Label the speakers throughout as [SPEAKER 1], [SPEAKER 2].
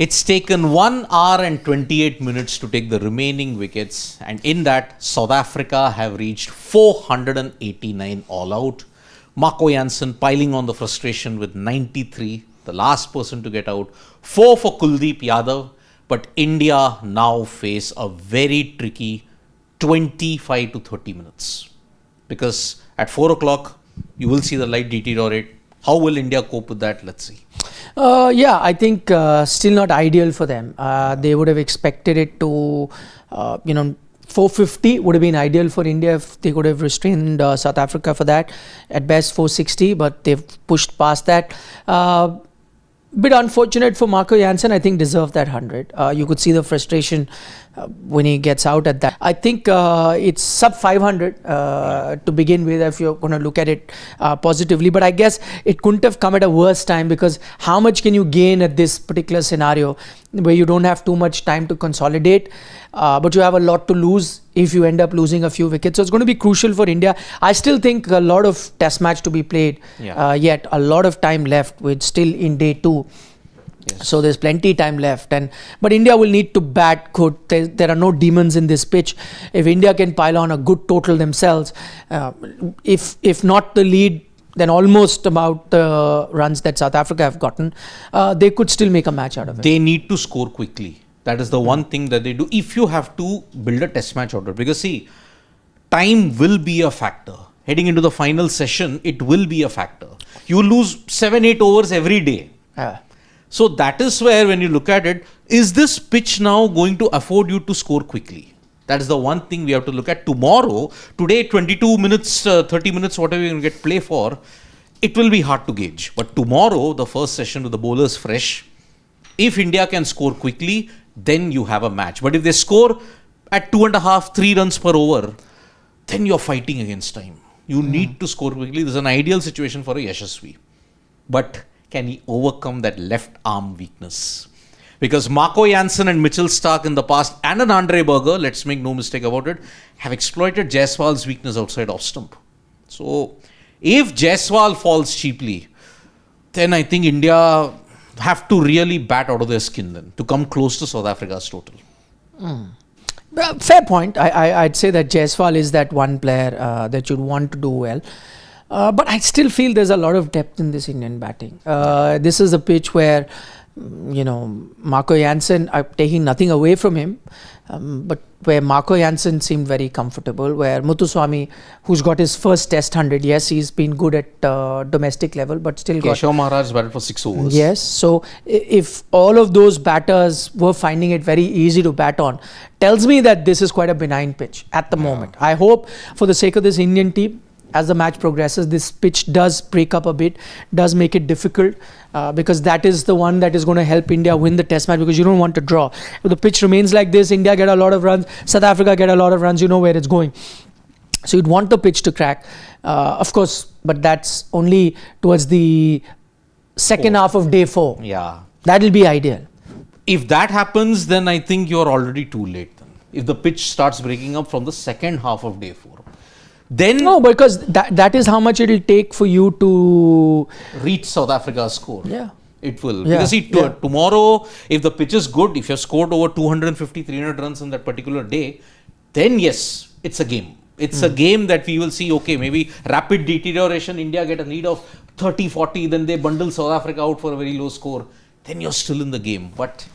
[SPEAKER 1] It's taken 1 hour and 28 minutes to take the remaining wickets, and in that, South Africa have reached 489 all out. Marco Jansen piling on the frustration with 93, the last person to get out. 4 for Kuldeep Yadav, but India now face a very tricky 25 to 30 minutes. Because at 4 o'clock, you will see the light deteriorate. How will India cope with that? Let's see.
[SPEAKER 2] Yeah, I think still not ideal for them. They would have expected it to, 450 would have been ideal for India if they could have restrained South Africa for that. At best 460, but they've pushed past that. Bit unfortunate for Marco Jansen. I think deserved that 100. You could see the frustration when he gets out at that. I think it's sub 500 to begin with if you're going to look at it positively. But I guess it couldn't have come at a worse time, because how much can you gain at this particular scenario where you don't have too much time to consolidate, but you have a lot to lose if you end up losing a few wickets. So it's going to be crucial for India. I still think a lot of test match to be played yet. A lot of time left. We're still in day 2. Yes. So there's plenty time left, but India will need to bat good. There are no demons in this pitch. If India can pile on a good total themselves, if not the lead, then almost about the runs that South Africa have gotten, they could still make a match out of it.
[SPEAKER 1] They need to score quickly. That is the one thing that they do. If you have to build a test match order, because see, time will be a factor. Heading into the final session, it will be a factor. You lose 7-8 overs every day. So that is where, when you look at it, is this pitch now going to afford you to score quickly? That is the one thing we have to look at. Tomorrow, today 22 minutes, 30 minutes, whatever you're going to get play for, it will be hard to gauge. But tomorrow, the first session with the bowlers fresh, if India can score quickly, then you have a match. But if they score at 2.5, 3 runs per over, then you're fighting against time. You need to score quickly. This is an ideal situation for a Yashasvi. But can he overcome that left arm weakness? Because Marco Jansen and Mitchell Starc in the past, and an Andre Berger, let's make no mistake about it, have exploited Jaiswal's weakness outside off stump. So if Jaiswal falls cheaply, then I think India have to really bat out of their skin then to come close to South Africa's total.
[SPEAKER 2] Fair point. I'd say that Jaiswal is that one player that you'd want to do well. But I still feel there's a lot of depth in this Indian batting. This is a pitch where, Marco Jansen, I'm taking nothing away from him, but where Marco Jansen seemed very comfortable, where Muthusamy, who's got his first test 100, yes, he's been good at domestic level, but still got...
[SPEAKER 1] Keshav Maharaj batted for 6 overs.
[SPEAKER 2] Yes, so if all of those batters were finding it very easy to bat on, tells me that this is quite a benign pitch at the moment. I hope, for the sake of this Indian team, as the match progresses, this pitch does break up a bit, does make it difficult, because that is the one that is going to help India win the test match, because you don't want to draw. If the pitch remains like this, India get a lot of runs, South Africa get a lot of runs, you know where it's going. So you'd want the pitch to crack, of course, but that's only towards the second half of day 4.
[SPEAKER 1] Yeah.
[SPEAKER 2] That'll be ideal.
[SPEAKER 1] If that happens, then I think you're already too late then. If the pitch starts breaking up from the second half of day 4. Then
[SPEAKER 2] no, because that is how much it'll take for you to
[SPEAKER 1] reach South Africa's score.
[SPEAKER 2] Yeah.
[SPEAKER 1] It will. Because see, tomorrow, if the pitch is good, if you've scored over 250, 300 runs in that particular day, then yes, it's a game. It's a game that we will see, okay, maybe rapid deterioration, India get a lead of 30, 40, then they bundle South Africa out for a very low score. Then you're still in the game. But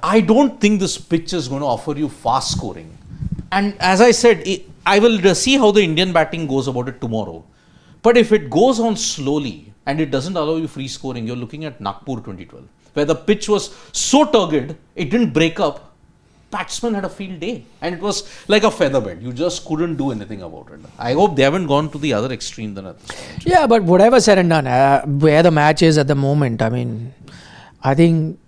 [SPEAKER 1] I don't think this pitch is going to offer you fast scoring. And as I said, I will see how the Indian batting goes about it tomorrow. But if it goes on slowly and it doesn't allow you free scoring, you're looking at Nagpur 2012, where the pitch was so turgid, it didn't break up. Batsmen had a field day. And it was like a feather bed. You just couldn't do anything about it. I hope they haven't gone to the other extreme than at this point.
[SPEAKER 2] Yeah, but whatever said and done, where the match is at the moment, I mean, I think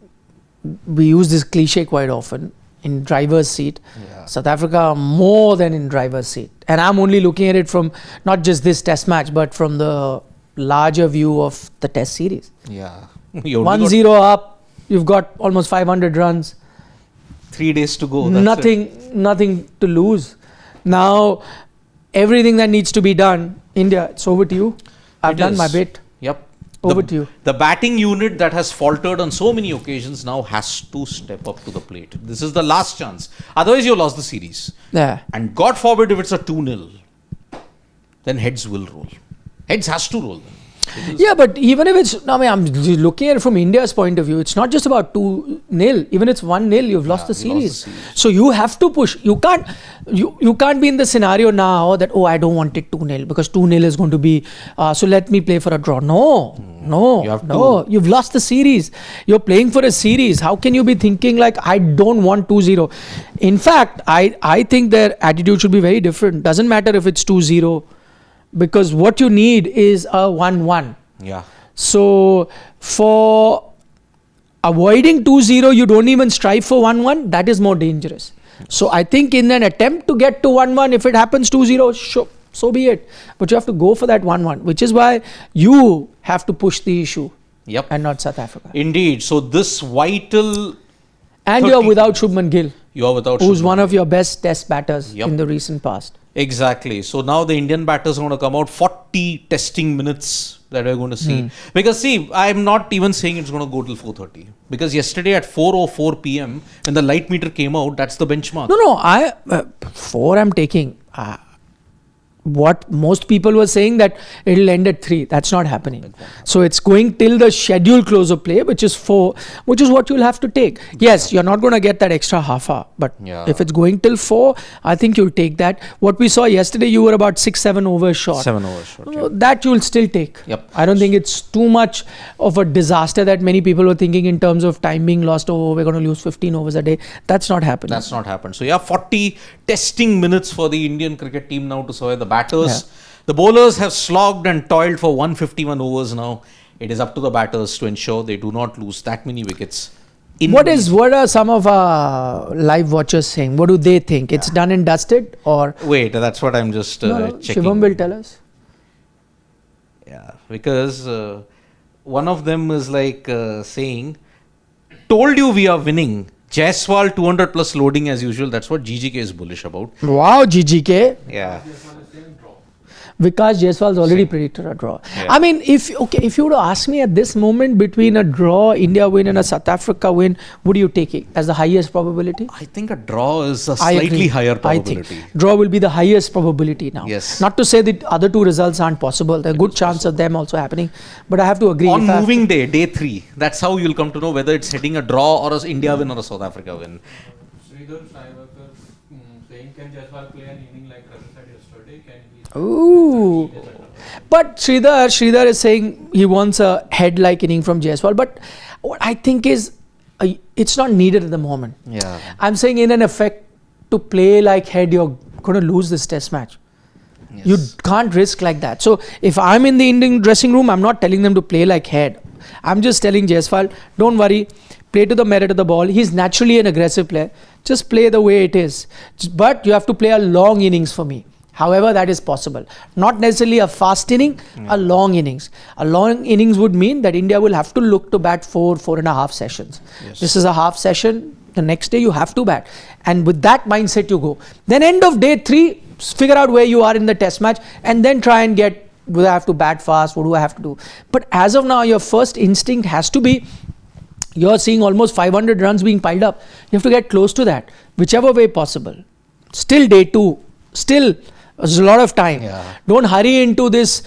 [SPEAKER 2] we use this cliche quite often. In driver's seat, South Africa more than in driver's seat. And I'm only looking at it from not just this test match, but from the larger view of the test series.
[SPEAKER 1] Yeah.
[SPEAKER 2] 1-0 up, you've got almost 500 runs.
[SPEAKER 1] 3 days to go.
[SPEAKER 2] Nothing to lose. Now, everything that needs to be done, India, it's over to you. I've done my bit.
[SPEAKER 1] Yep.
[SPEAKER 2] Over to you.
[SPEAKER 1] The batting unit that has faltered on so many occasions now has to step up to the plate. This is the last chance. Otherwise, you lost the series.
[SPEAKER 2] Yeah.
[SPEAKER 1] And God forbid if it's a 2-0, then heads will roll. Heads has to roll then.
[SPEAKER 2] Yeah, but even if it's, I mean, I'm looking at it from India's point of view, it's not just about 2-0. Even it's 1-0, you've lost the series. So you have to push. You can't be in the scenario now that, oh, I don't want it 2-0 because 2-0 is going to be, so let me play for a draw. No, you've lost the series. You're playing for a series. How can you be thinking like, I don't want 2-0? In fact, I think their attitude should be very different. Doesn't matter if it's 2-0. Because what you need is a 1-1.
[SPEAKER 1] Yeah.
[SPEAKER 2] So for avoiding 2-0, you don't even strive for 1-1. That is more dangerous. So I think in an attempt to get to 1-1, if it happens 2-0, so be it. But you have to go for that 1-1, which is why you have to push the issue.
[SPEAKER 1] Yep.
[SPEAKER 2] And not South Africa.
[SPEAKER 1] Indeed. So this vital.
[SPEAKER 2] And you're without Shubman Gill.
[SPEAKER 1] You are without.
[SPEAKER 2] Who's one of your best test batters in the recent past.
[SPEAKER 1] Exactly. So now the Indian batters are going to come out 40 testing minutes that we're going to see. Because see, I'm not even saying it's going to go till 4:30. Because yesterday at 4:04 p.m. when the light meter came out, that's the benchmark.
[SPEAKER 2] No, 4 I'm taking. What most people were saying that it'll end at 3. That's not happening. Exactly. So it's going till the scheduled close of play, which is 4, which is what you'll have to take. Yes, you're not going to get that extra half hour, but if it's going till 4, I think you'll take that. What we saw yesterday, you were about 6-7 overs short.
[SPEAKER 1] 7 overs short.
[SPEAKER 2] That you'll still take.
[SPEAKER 1] Yep.
[SPEAKER 2] I don't think it's too much of a disaster that many people were thinking in terms of time being lost. Oh, we're going to lose 15 overs a day. That's not happening.
[SPEAKER 1] That's not happened. So 40 testing minutes for the Indian cricket team now to survive. The batters, the bowlers have slogged and toiled for 151 overs now. It is up to the batters to ensure they do not lose that many wickets.
[SPEAKER 2] What are some of our live watchers saying? What do they think? It's done and dusted, or
[SPEAKER 1] wait? That's what I'm just checking.
[SPEAKER 2] Shivam will tell us.
[SPEAKER 1] Yeah, because one of them is like saying, "Told you we are winning." Jaiswal 200 plus loading as usual. That's what GGK is bullish about.
[SPEAKER 2] Wow, GGK.
[SPEAKER 1] Yeah.
[SPEAKER 2] Vikas Jaiswal's already predicted a draw. Yeah. I mean, if you were to ask me at this moment between a draw, India win and a South Africa win, what are you taking as the highest probability?
[SPEAKER 1] I think a draw is a slightly higher probability.
[SPEAKER 2] I think draw will be the highest probability now.
[SPEAKER 1] Yes.
[SPEAKER 2] Not to say that other two results aren't possible. There's a good chance of them also happening. But I have to agree.
[SPEAKER 1] On moving day, day 3, that's how you'll come to know whether it's heading a draw or an India win or a South Africa win.
[SPEAKER 3] Saying can Jasprit play an inning like Ravi said yesterday? Can he?
[SPEAKER 2] Ooh. But Sridhar is saying he wants a head-like inning from Jaiswal. But what I think is, it's not needed at the moment.
[SPEAKER 1] Yeah.
[SPEAKER 2] I'm saying in an effect, to play like head, you're going to lose this test match. Yes. You can't risk like that. So if I'm in the Indian dressing room, I'm not telling them to play like head. I'm just telling Jaiswal, don't worry, play to the merit of the ball. He's naturally an aggressive player. Just play the way it is. But you have to play a long innings for me. However, that is possible. Not necessarily a fast inning, a long innings. A long innings would mean that India will have to look to bat 4.5 sessions. Yes. This is a half session. The next day you have to bat. And with that mindset you go. Then end of day 3, figure out where you are in the test match and then try and get, do I have to bat fast? What do I have to do? But as of now, your first instinct has to be, you're seeing almost 500 runs being piled up. You have to get close to that, whichever way possible. Still day 2. Still, there's a lot of time. Yeah. Don't hurry into this,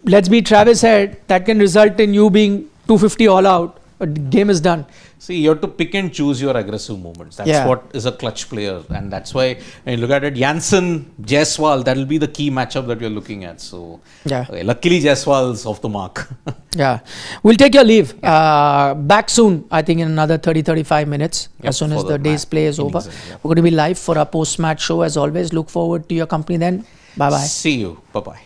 [SPEAKER 2] let's be Travis Head. That can result in you being 250 all out. But game is done.
[SPEAKER 1] See, you have to pick and choose your aggressive movements. That's what is a clutch player. And that's why, when you look at it, Jansen, Jaiswal, that will be the key matchup that you're looking at. So, luckily Jaiswal's off the mark.
[SPEAKER 2] We'll take your leave. Back soon, I think in another 30-35 minutes, as soon as the day's play is over. We're going to be live for our post-match show as always. Look forward to your company then. Bye-bye.
[SPEAKER 1] See you. Bye-bye.